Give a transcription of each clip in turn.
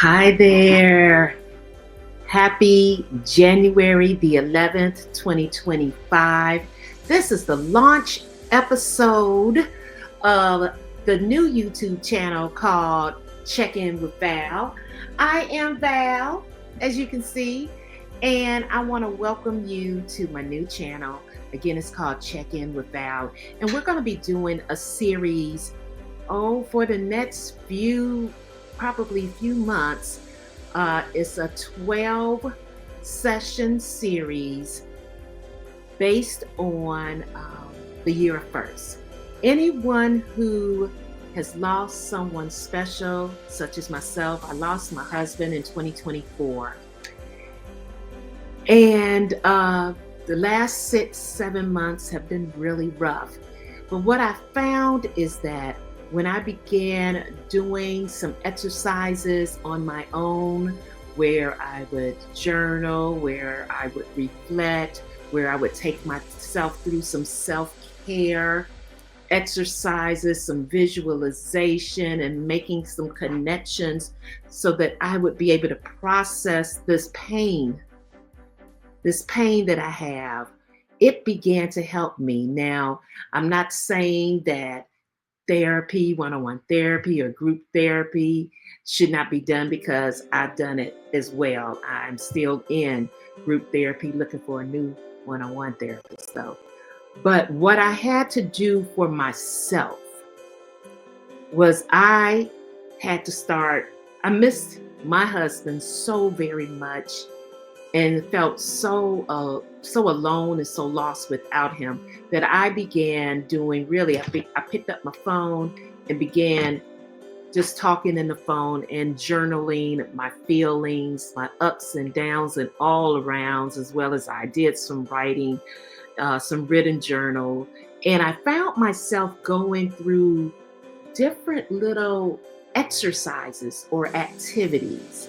Hi there. Happy January the 11th, 2025. This is the launch episode of the new YouTube channel called Check In with Val. I am Val, as you can see, and I want to welcome you to my new channel. Again, it's called Check In with Val, and we're going to be doing a series, for the next probably few months. It's a 12 session series based on the year of first. Anyone who has lost someone special, such as myself, I lost my husband in 2024. And the last 6-7 months have been really rough. But what I found is that when I began doing some exercises on my own, where I would journal, where I would reflect, where I would take myself through some self-care exercises, some visualization, and making some connections so that I would be able to process this pain that I have, it began to help me. Now, I'm not saying that therapy, one-on-one therapy or group therapy should not be done, because I've done it as well. I'm still in group therapy looking for a new one-on-one therapist though. But what I had to do for myself was I missed my husband so very much and felt so alone and so lost without him, that I began doing, I picked up my phone and began just talking in the phone and journaling my feelings, my ups and downs and all arounds, as well as I did some writing, some written journal. And I found myself going through different little exercises or activities,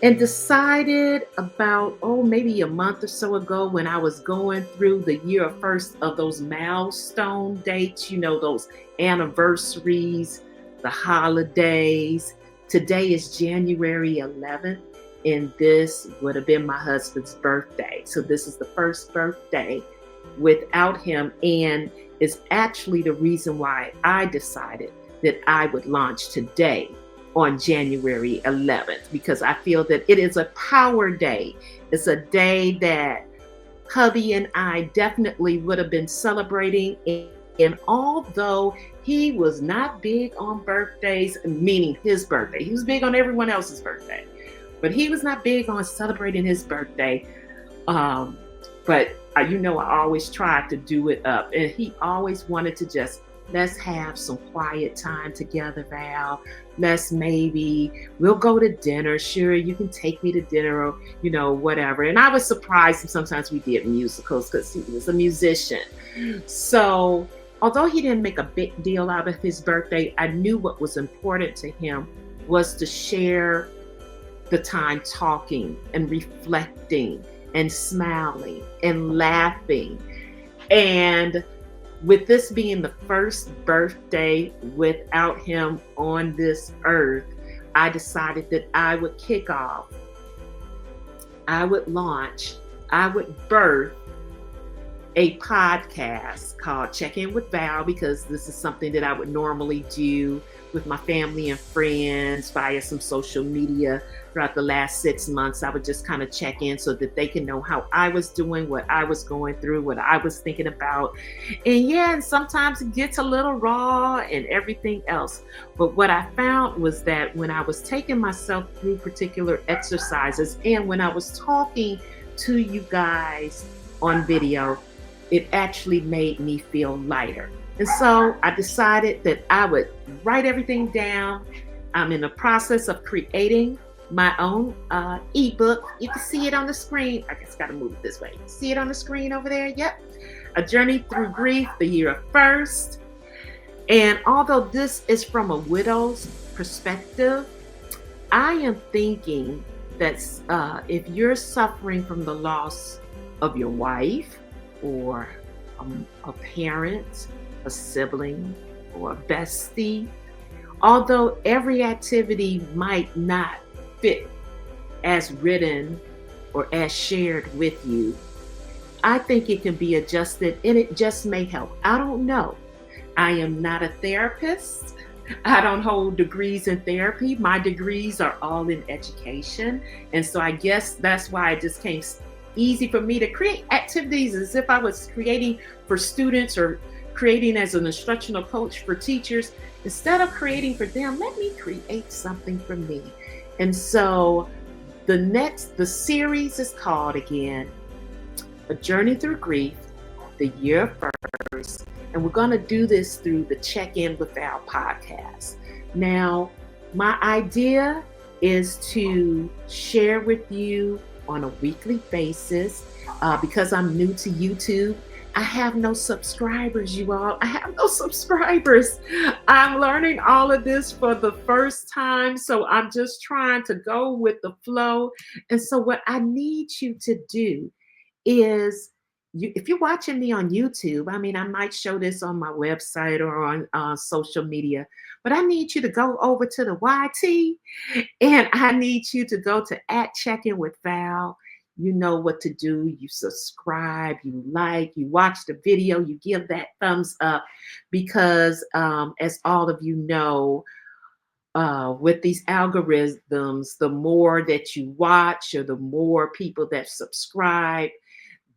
and decided about, maybe a month or so ago, when I was going through the year first of those milestone dates, those anniversaries, the holidays. Today is January 11th, and this would have been my husband's birthday. So this is the first birthday without him, and is actually the reason why I decided that I would launch today on January 11th, because I feel that it is a power day. It's a day that hubby and I definitely would have been celebrating. And although he was not big on birthdays, meaning his birthday, he was big on everyone else's birthday, but he was not big on celebrating his birthday. But I always tried to do it up, and he always wanted to just, let's have some quiet time together, Val. We'll go to dinner. Sure, you can take me to dinner, or, whatever. And I was surprised, and sometimes we did musicals because he was a musician. So although he didn't make a big deal out of his birthday, I knew what was important to him was to share the time talking and reflecting and smiling and laughing. And with this being the first birthday without him on this earth, I decided that I would kick off, I would launch, I would birth a podcast called Check In with Val, because this is something that I would normally do with my family and friends via some social media. Throughout the last 6 months, I would just kind of check in so that they can know how I was doing, what I was going through, what I was thinking about. And sometimes it gets a little raw and everything else. But what I found was that when I was taking myself through particular exercises, and when I was talking to you guys on video, it actually made me feel lighter. And so I decided that I would write everything down. I'm in the process of creating my own ebook. You can see it on the screen. I just got to move it this way. See it on the screen over there? Yep. A Journey Through Grief, the Year of First. And although this is from a widow's perspective, I am thinking that if you're suffering from the loss of your wife, or a parent, a sibling, or a bestie, although every activity might not fit as written or as shared with you. I think it can be adjusted and it just may help. I don't know. I am not a therapist. I don't hold degrees in therapy. My degrees are all in education. And so I guess that's why it just came easy for me to create activities as if I was creating for students or creating as an instructional coach for teachers. Instead of creating for them, let me create something for me. And so the series is called again, A Journey Through Grief, the Year First. And we're going to do this through the Check-In with Val podcast. Now, my idea is to share with you on a weekly basis. Because I'm new to YouTube, I have no subscribers, you all. I have no subscribers. I'm learning all of this for the first time. So I'm just trying to go with the flow. And so what I need you to do is, if you're watching me on YouTube, I mean, I might show this on my website or on social media, but I need you to go over to the YT and I need you to go to @Check-In with Val. You know what to do. You subscribe, you like, you watch the video, you give that thumbs up because as all of you know, with these algorithms, the more that you watch or the more people that subscribe,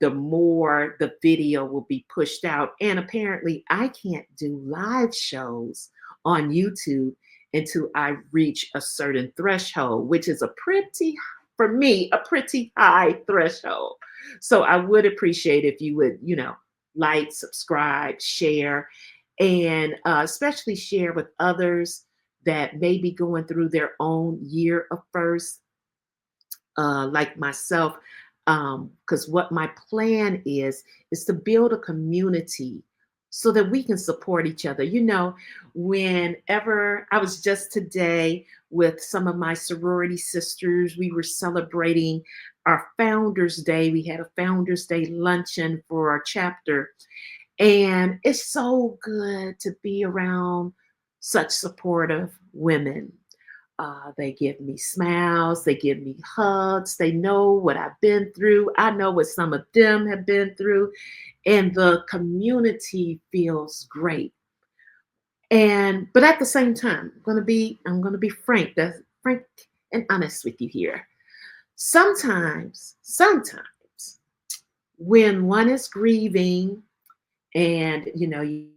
the more the video will be pushed out. And apparently I can't do live shows on YouTube until I reach a certain threshold, which is for me, a pretty high threshold. So I would appreciate if you would, like, subscribe, share, and especially share with others that may be going through their own year of first, like myself. Because what my plan is to build a community so that we can support each other. Whenever I was just today with some of my sorority sisters, we were celebrating our Founders Day. We had a Founders Day luncheon for our chapter. And it's so good to be around such supportive women. They give me smiles, they give me hugs, they know what I've been through. I know what some of them have been through, and the community feels great. But at the same time, I'm gonna be frank, frank and honest with you here. Sometimes when one is grieving and you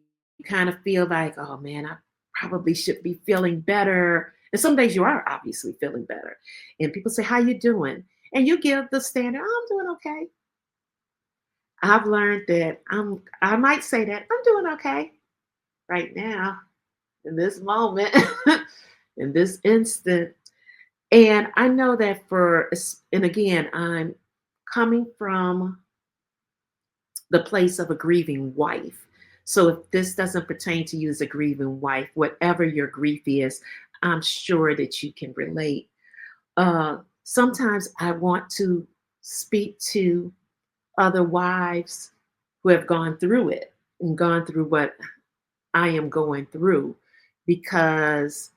kind of feel like, oh man, I probably should be feeling better. And some days you are obviously feeling better. And people say, how you doing? And you give the standard, oh, I'm doing okay. I've learned that I might say that I'm doing okay right now, in this moment, in this instant. And I know that and again, I'm coming from the place of a grieving wife. So if this doesn't pertain to you as a grieving wife, whatever your grief is, I'm sure that you can relate. Sometimes I want to speak to other wives who have gone through it and gone through what I am going through, because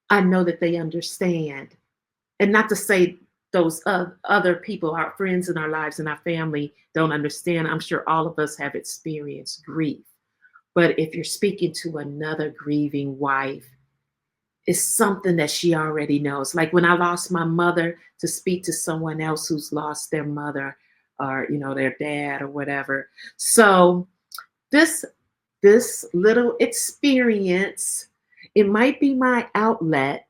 I know that they understand. And not to say those other people, our friends in our lives and our family, don't understand. I'm sure all of us have experienced grief. But if you're speaking to another grieving wife, it's something that she already knows. Like when I lost my mother, to speak to someone else who's lost their mother or, their dad or whatever. So this little experience, it might be my outlet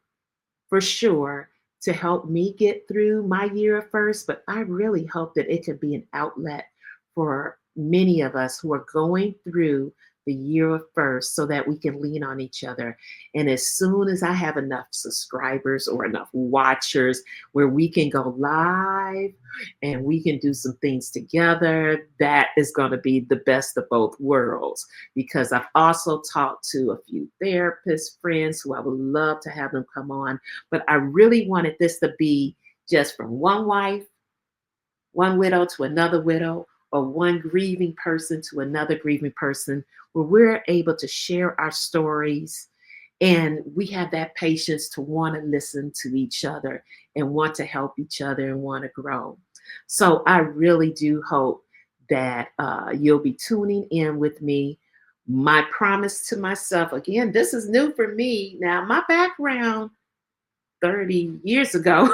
for sure to help me get through my year of first, but I really hope that it could be an outlet for many of us who are going through the year of first, so that we can lean on each other. And as soon as I have enough subscribers or enough watchers where we can go live and we can do some things together, that is going to be the best of both worlds. Because I've also talked to a few therapist friends who I would love to have them come on, but I really wanted this to be just from one wife, one widow to another widow, or one grieving person to another grieving person, where we're able to share our stories And we have that patience to want to listen to each other and want to help each other and want to grow. So I really do hope that you'll be tuning in with me. My promise to myself, again, this is new for me. Now, my background 30 years ago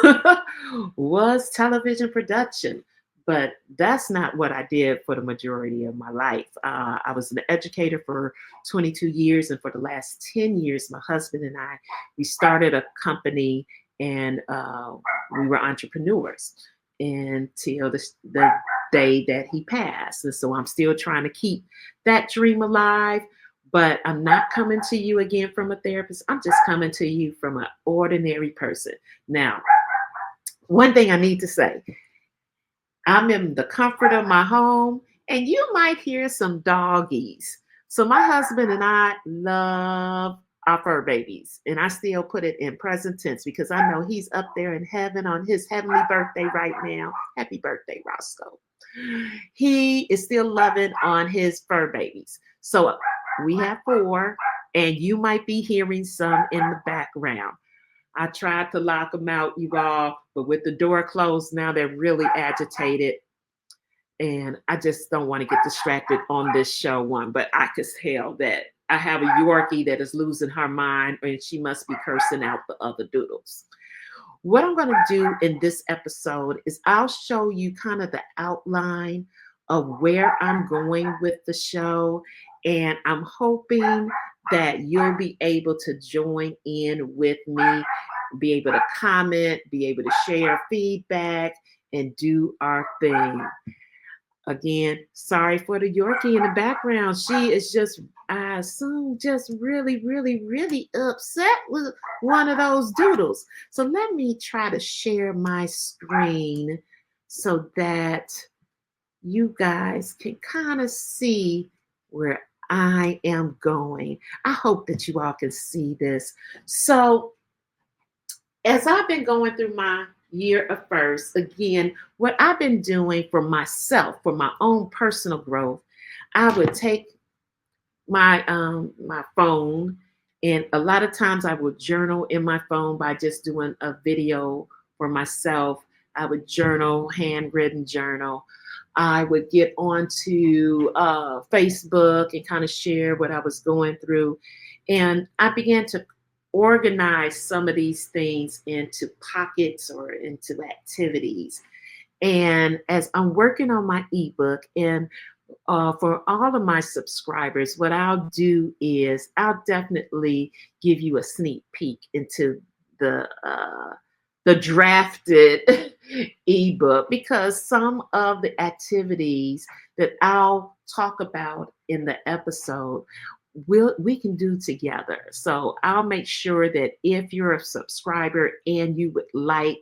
was television production, but that's not what I did for the majority of my life. I was an educator for 22 years, and for the last 10 years, my husband and I, we started a company, and we were entrepreneurs until the day that he passed. And so I'm still trying to keep that dream alive, but I'm not coming to you again from a therapist. I'm just coming to you from an ordinary person. Now, one thing I need to say, I'm in the comfort of my home, and you might hear some doggies. So my husband and I love our fur babies, and I still put it in present tense because I know he's up there in heaven on his heavenly birthday right now. Happy birthday, Roscoe. He is still loving on his fur babies. So we have four, and you might be hearing some in the background. I tried to lock them out, you all, but with the door closed, now they're really agitated. And I just don't want to get distracted on this show one, but I could tell that I have a Yorkie that is losing her mind, and she must be cursing out the other doodles. What I'm going to do in this episode is I'll show you kind of the outline of where I'm going with the show. And I'm hoping that you'll be able to join in with me, be able to comment, be able to share feedback, and do our thing. Again, sorry for the Yorkie in the background. She is just, I assume, just really, really, really upset with one of those doodles. So let me try to share my screen so that you guys can kind of see where I am going. I hope that you all can see this. So as I've been going through my year of first, again, what I've been doing for myself, for my own personal growth, I would take my phone, and a lot of times I would journal in my phone by just doing a video for myself. I would journal, handwritten journal. I would get onto Facebook and kind of share what I was going through. And I began to organize some of these things into pockets or into activities. And as I'm working on my ebook, and for all of my subscribers, what I'll do is I'll definitely give you a sneak peek into the drafted ebook, because some of the activities that I'll talk about in the episode we can do together. So I'll make sure that if you're a subscriber and you would like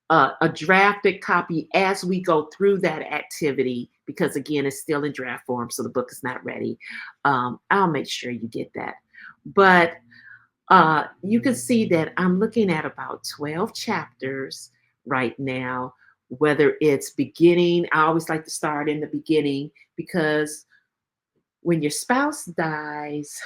a drafted copy as we go through that activity, because again, it's still in draft form, so the book is not ready. I'll make sure you get that. But you can see that I'm looking at about 12 chapters right now, whether it's beginning. I always like to start in the beginning, because when your spouse dies,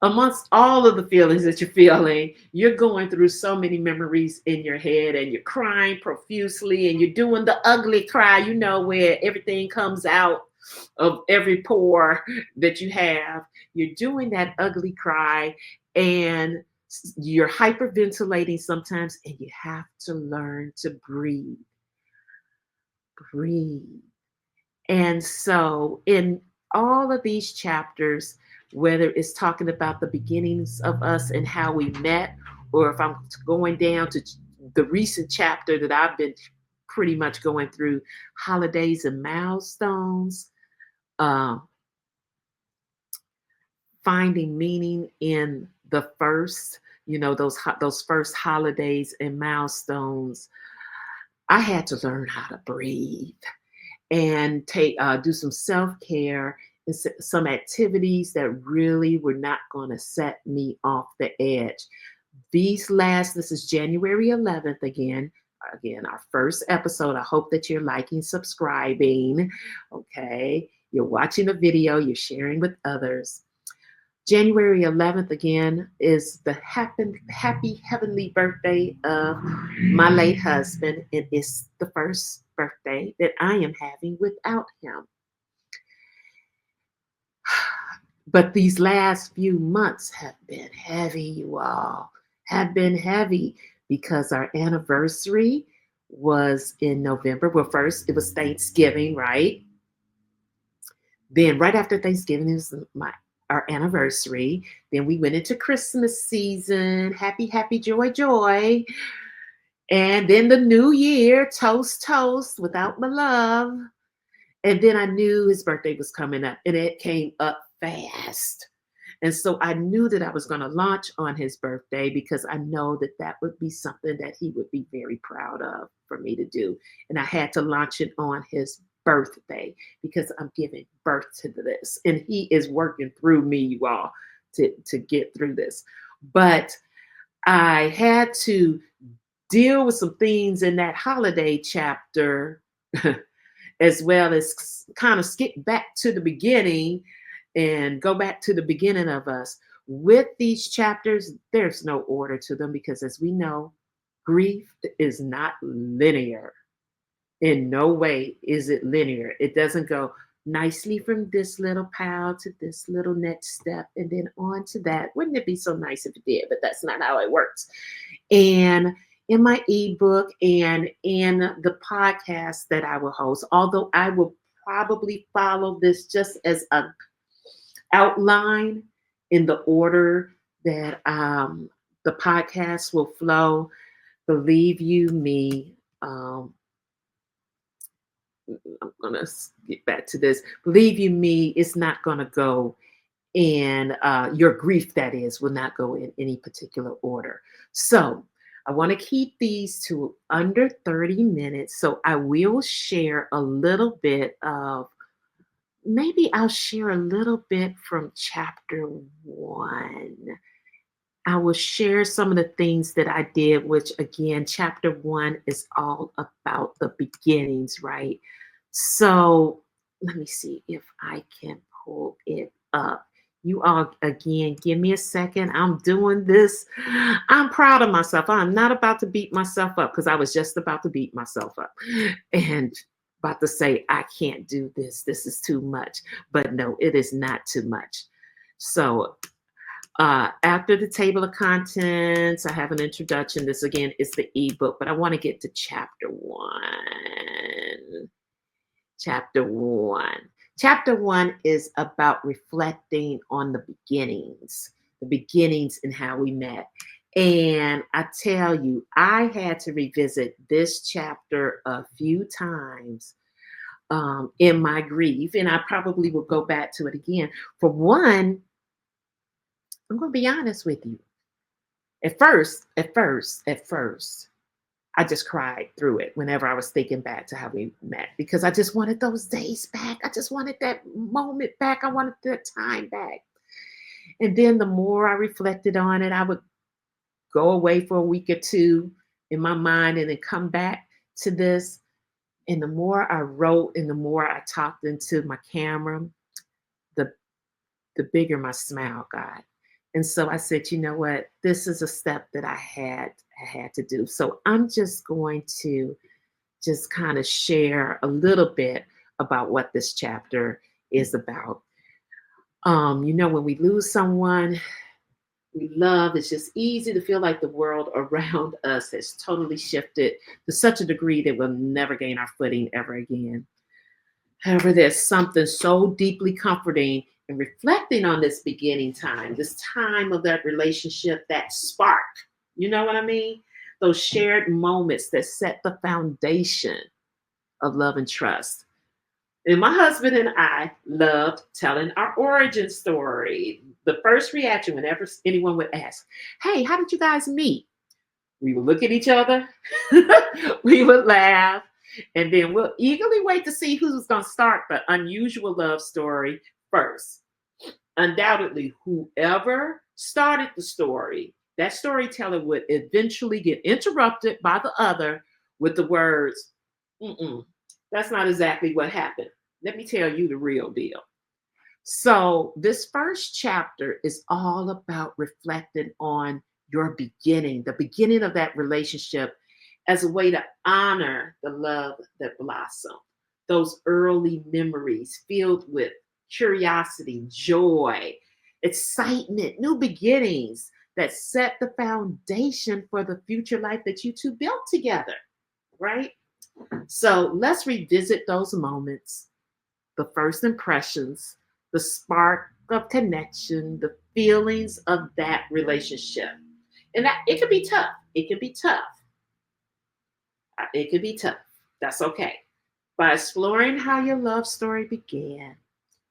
amongst all of the feelings that you're feeling, you're going through so many memories in your head, and you're crying profusely, and you're doing the ugly cry, where everything comes out of every pore that you have. You're doing that ugly cry, and you're hyperventilating sometimes, and you have to learn to breathe. Breathe. And so in all of these chapters, whether it's talking about the beginnings of us and how we met, or if I'm going down to the recent chapter that I've been pretty much going through, holidays and milestones, finding meaning in the first, those first holidays and milestones, I had to learn how to breathe and do some self-care and some activities that really were not going to set me off the edge. This is January 11th again, our first episode. I hope that you're liking, subscribing, okay? You're watching a video, you're sharing with others. January 11th, again, is the happy heavenly birthday of my late husband. It is the first birthday that I am having without him. But these last few months have been heavy, you all, have been heavy because our anniversary was in November. Well, first it was Thanksgiving, right? Then right after Thanksgiving, it was our anniversary. Then we went into Christmas season. Happy, happy, joy, joy. And then the new year, toast, toast, without my love. And then I knew his birthday was coming up, and it came up fast. And so I knew that I was going to launch on his birthday because I know that that would be something that he would be very proud of for me to do. And I had to launch it on his birthday because I'm giving birth to this. And he is working through me, you all, to get through this. But I had to deal with some things in that holiday chapter as well as kind of skip back to the beginning and go back to the beginning of us. With these chapters, there's no order to them because, as we know, grief is not linear. In no way is it linear. It doesn't go nicely from this little pile to this little next step and then on to that. Wouldn't it be so nice if it did? But that's not how it works. And in my ebook and in the podcast that I will host, although I will probably follow this just as a outline in the order that the podcast will flow. Believe you me, I'm gonna get back to this. Believe you me, it's not gonna go in your grief, that is, will not go in any particular order. So I want to keep these to under 30 minutes. So I will share a little bit of, maybe I'll share a little bit from chapter 1. I will share some of the things that I did, which again, chapter 1 is all about the beginnings, right? So let me see if I can pull it up. You all, again, give me a second. I'm doing this. I'm proud of myself. I'm not about to beat myself up because I was just about to beat myself up and about to say, I can't do this. This is too much. But no, it is not too much. So after the table of contents, I have an introduction. This again is the ebook, but I want to get to chapter 1. Chapter 1. Chapter 1 is about reflecting on the beginnings and how we met. And I tell you, I had to revisit this chapter a few times in my grief, and I probably will go back to it again. For one, I'm going to be honest with you. At first, I just cried through it whenever I was thinking back to how we met because I just wanted those days back. I just wanted that moment back. I wanted that time back. And then the more I reflected on it, I would go away for a week or two in my mind and then come back to this. And the more I wrote and the more I talked into my camera, the bigger my smile got. And so I said, you know what? This is a step that I had to do. So I'm just going to just kind of share a little bit about what this chapter is about. When we lose someone we love, it's just easy to feel like the world around us has totally shifted to such a degree that we'll never gain our footing ever again. However, there's something so deeply comforting in reflecting on this beginning time, this time of that relationship, that spark. You know what I mean? Those shared moments that set the foundation of love and trust. And my husband and I loved telling our origin story. The first reaction whenever anyone would ask, hey, how did you guys meet? We would look at each other, we would laugh, and then we'll eagerly wait to see who's going to start the unusual love story first. Undoubtedly, whoever started the story, that storyteller would eventually get interrupted by the other with the words, that's not exactly what happened. Let me tell you the real deal. So, this first chapter is all about reflecting on your beginning, the beginning of that relationship, as a way to honor the love that blossomed, those early memories filled with curiosity, joy, excitement, new beginnings that set the foundation for the future life that you two built together, right? So, let's revisit those moments, the first impressions, the spark of connection, the feelings of that relationship. And that it can be tough. It can be tough. It can be tough. That's okay. By exploring how your love story began,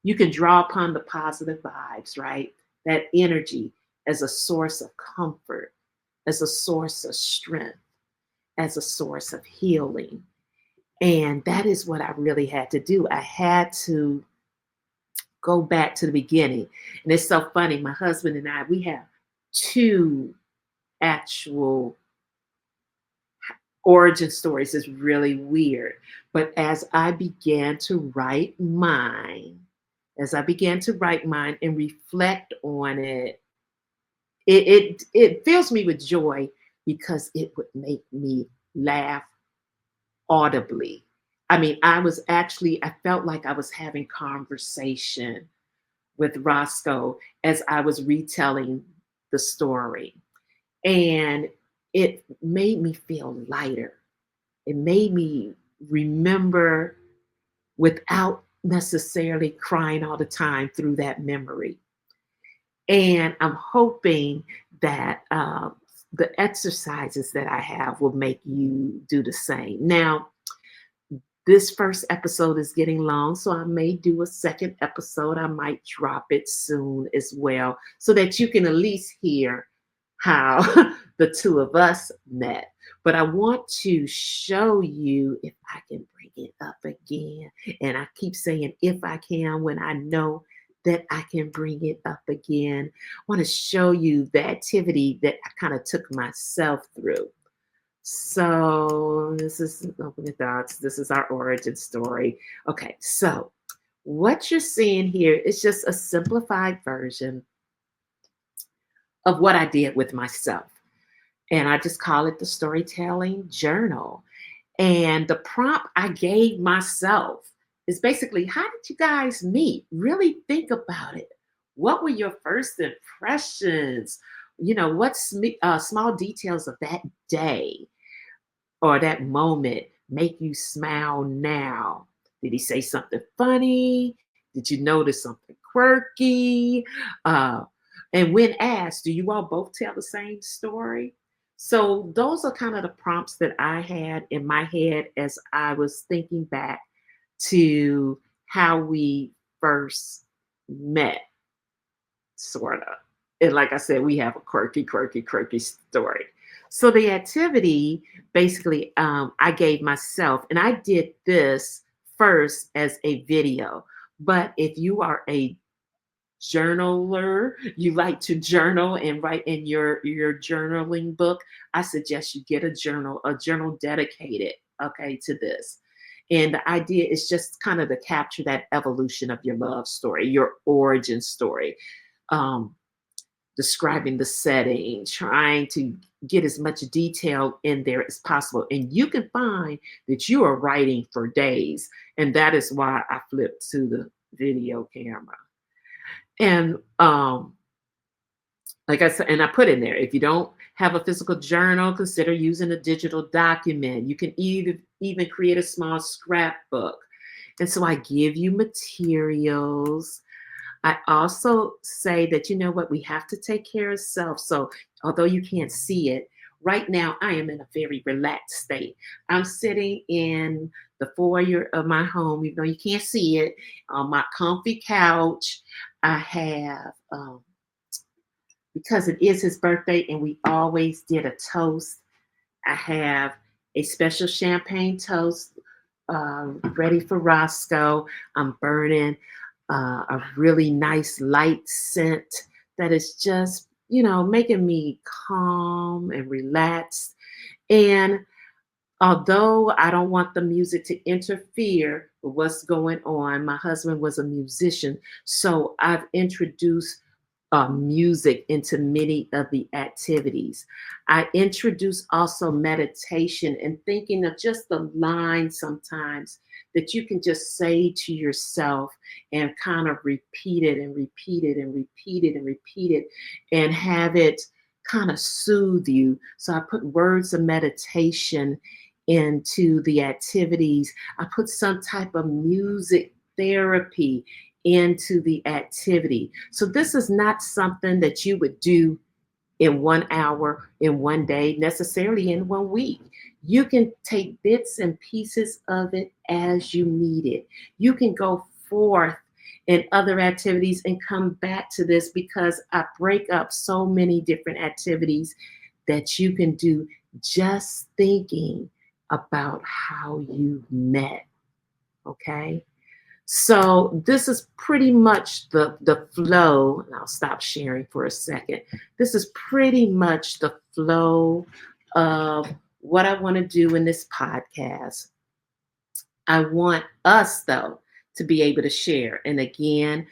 you can draw upon the positive vibes, right? That energy as a source of comfort, as a source of strength, as a source of healing. And that is what I really had to do. I had to go back to the beginning. And it's so funny. My husband and I, we have two actual origin stories. It's really weird. But as I began to write mine, and reflect on it, it fills me with joy because it would make me laugh audibly. I mean, I felt like I was having conversation with Roscoe as I was retelling the story. And it made me feel lighter. It made me remember without necessarily crying all the time through that memory. And I'm hoping that the exercises that I have will make you do the same. Now, this first episode is getting long, so I may do a second episode. I might drop it soon as well, so that you can at least hear how the two of us met. But I want to show you if I can bring it up again. And I keep saying if I can when I know that I can bring it up again. I want to show you the activity that I kind of took myself through. So this is Open the Dots. This is our origin story. Okay, so what you're seeing here is just a simplified version of what I did with myself. And I just call it the storytelling journal. And the prompt I gave myself is basically, how did you guys meet? Really think about it. What were your first impressions? What's small details of that day or that moment make you smile now? Did he say something funny? Did you notice something quirky? Uh, and when asked, do you all both tell the same story? So those are kind of the prompts that I had in my head as I was thinking back to how we first met, sort of. And like I said, we have a quirky story. So the activity basically I gave myself, and I did this first as a video. But if you are a journaler, you like to journal and write in your journaling book, I suggest you get a journal dedicated, okay, to this. And the idea is just kind of to capture that evolution of your love story, your origin story. Um, Describing the setting, trying to get as much detail in there as possible. And you can find that you are writing for days. And that is why I flipped to the video camera. And like I said, and I put in there, if you don't have a physical journal, consider using a digital document. You can even create a small scrapbook. And so I give you materials. I also say that, you know what, we have to take care of self. So although you can't see it, right now I am in a very relaxed state. I'm sitting in the foyer of my home, even though you can't see it, on my comfy couch. I have, because it is his birthday and we always did a toast, I have a special champagne toast ready for Roscoe. I'm burning a really nice light scent that is just, making me calm and relaxed. And Although I don't want the music to interfere with what's going on, my husband was a musician, so I've introduced music into many of the activities. I introduce also meditation and thinking of just the line sometimes that you can just say to yourself and kind of repeat it and repeat it and repeat it and repeat it and have it kind of soothe you. So I put words of meditation into the activities. I put some type of music therapy into the activity. So this is not something that you would do in 1 hour, in one day, necessarily in 1 week. You can take bits and pieces of it as you need it. You can go forth in other activities and come back to this because I break up so many different activities that you can do just thinking about how you met. Okay. So this is pretty much the flow, and I'll stop sharing for a second. This is pretty much the flow of what I want to do in this podcast. I want us though to be able to share. And again,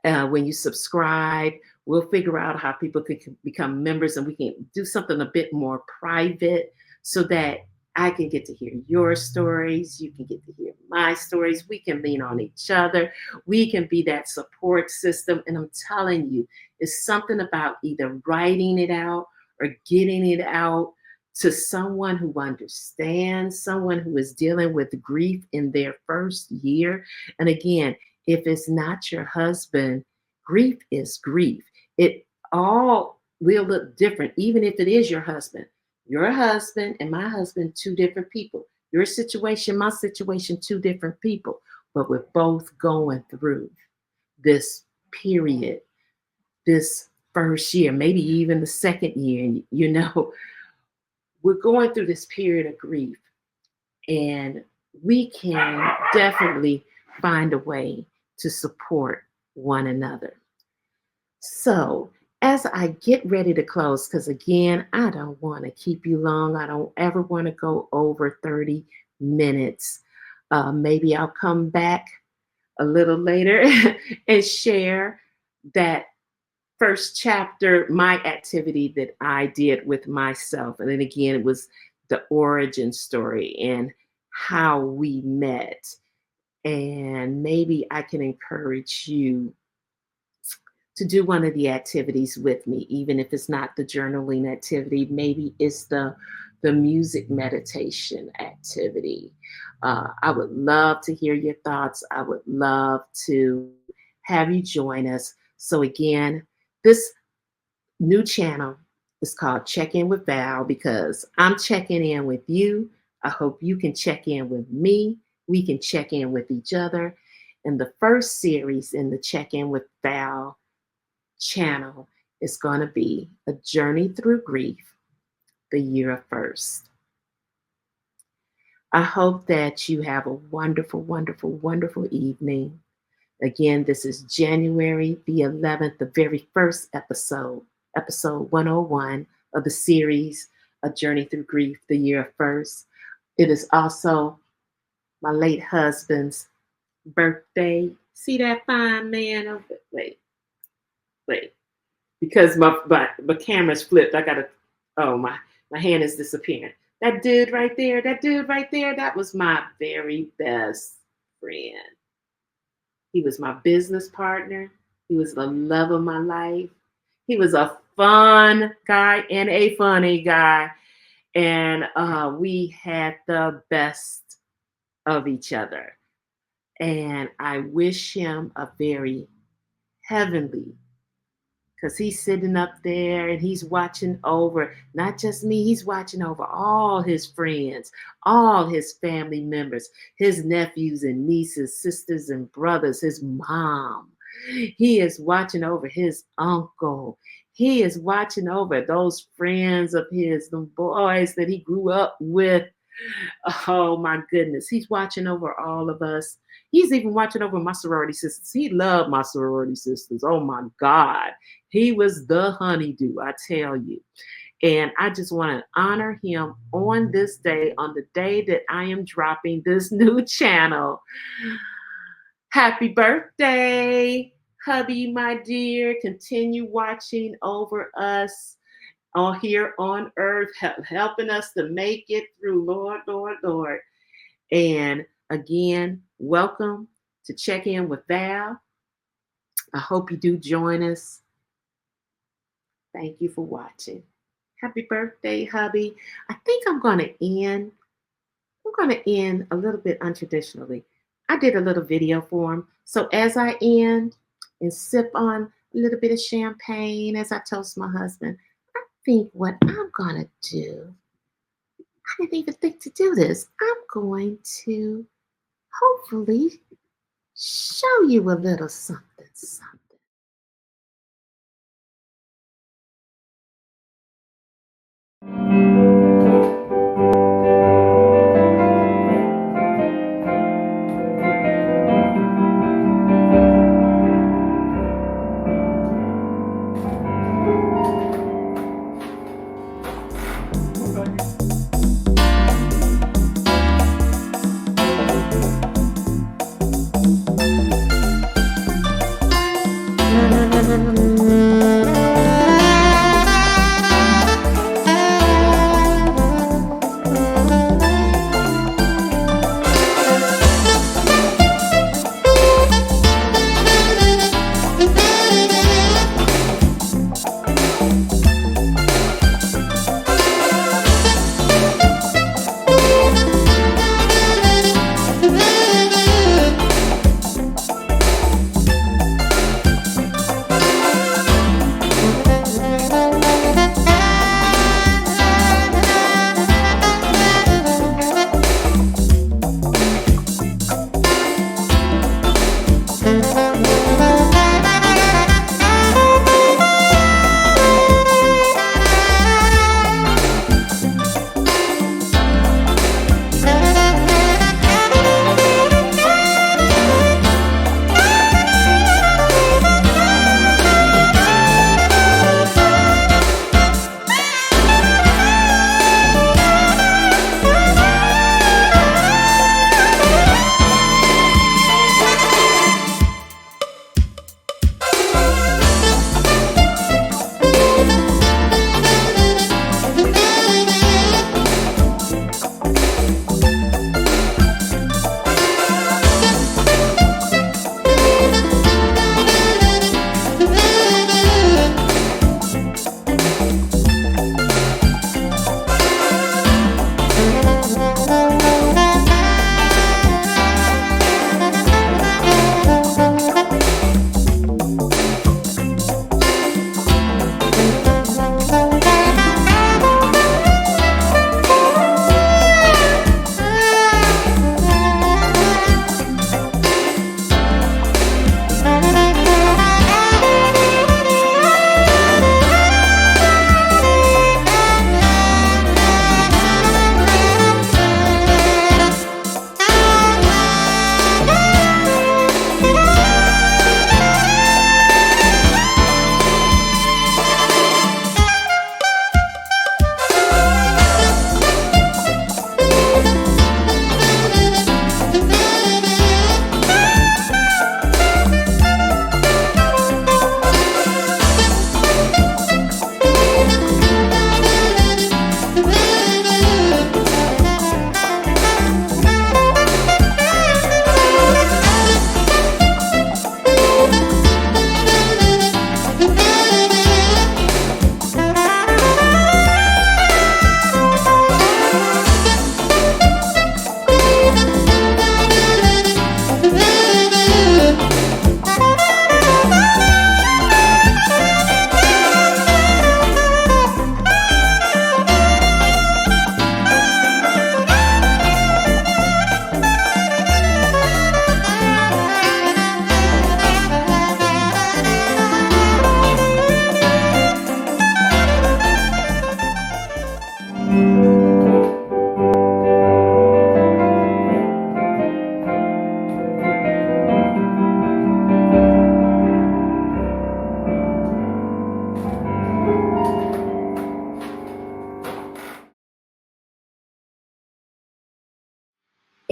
when you subscribe, we'll figure out how people can become members and we can do something a bit more private so that I can get to hear your stories. You can get to hear my stories. We can lean on each other. We can be that support system. And I'm telling you, it's something about either writing it out or getting it out to someone who understands, someone who is dealing with grief in their first year. And again, if it's not your husband, grief is grief. It all will look different, even if it is your husband. Your husband and my husband, two different people. Your situation, my situation, two different people. But we're both going through this period, this first year, maybe even the second year. And we're going through this period of grief. And we can definitely find a way to support one another. So, as I get ready to close, because again, I don't want to keep you long. I don't ever want to go over 30 minutes. Maybe I'll come back a little later and share that first chapter, my activity that I did with myself. And then again, it was the origin story and how we met. And maybe I can encourage you to do one of the activities with me, even if it's not the journaling activity. Maybe it's the music meditation activity. I would love to hear your thoughts. I would love to have you join us. So again, this new channel is called Check In with Val because I'm checking in with you. I hope you can check in with me. We can check in with each other. And the first series in the Check In with Val channel is going to be A Journey Through Grief, the year of first. I hope that you have a wonderful, wonderful, wonderful evening. Again, this is January the 11th, the very first episode 101 of the series, A Journey Through Grief, the year of first. It is also my late husband's birthday. See that fine man over there? Wait. Because my camera's flipped. I gotta, oh, my hand is disappearing. That dude right there, that was my very best friend. He was my business partner. He was the love of my life. He was a fun guy and a funny guy. And we had the best of each other. And I wish him a very heavenly, because he's sitting up there and he's watching over, not just me, he's watching over all his friends, all his family members, his nephews and nieces, sisters and brothers, his mom. He is watching over his uncle. He is watching over those friends of his, the boys that he grew up with. Oh my goodness. He's watching over all of us. He's even watching over my sorority sisters. He loved my sorority sisters. Oh my God. He was the honeydew, I tell you. And I just want to honor him on this day, on the day that I am dropping this new channel. Happy birthday, hubby, my dear. Continue watching over us all here on earth, helping us to make it through, Lord, Lord, Lord. And again, welcome to Check In with Val. I hope you do join us. Thank you for watching. Happy birthday, hubby. I think I'm going to end a little bit untraditionally. I did a little video for him. So as I end and sip on a little bit of champagne as I toast my husband, I think what I'm going to do, I didn't even think to do this. I'm going to hopefully show you a little something, something.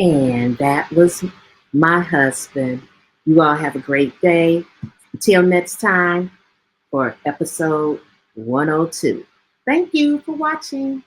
And that was my husband. You all have a great day. Until next time for episode 102. Thank you for watching.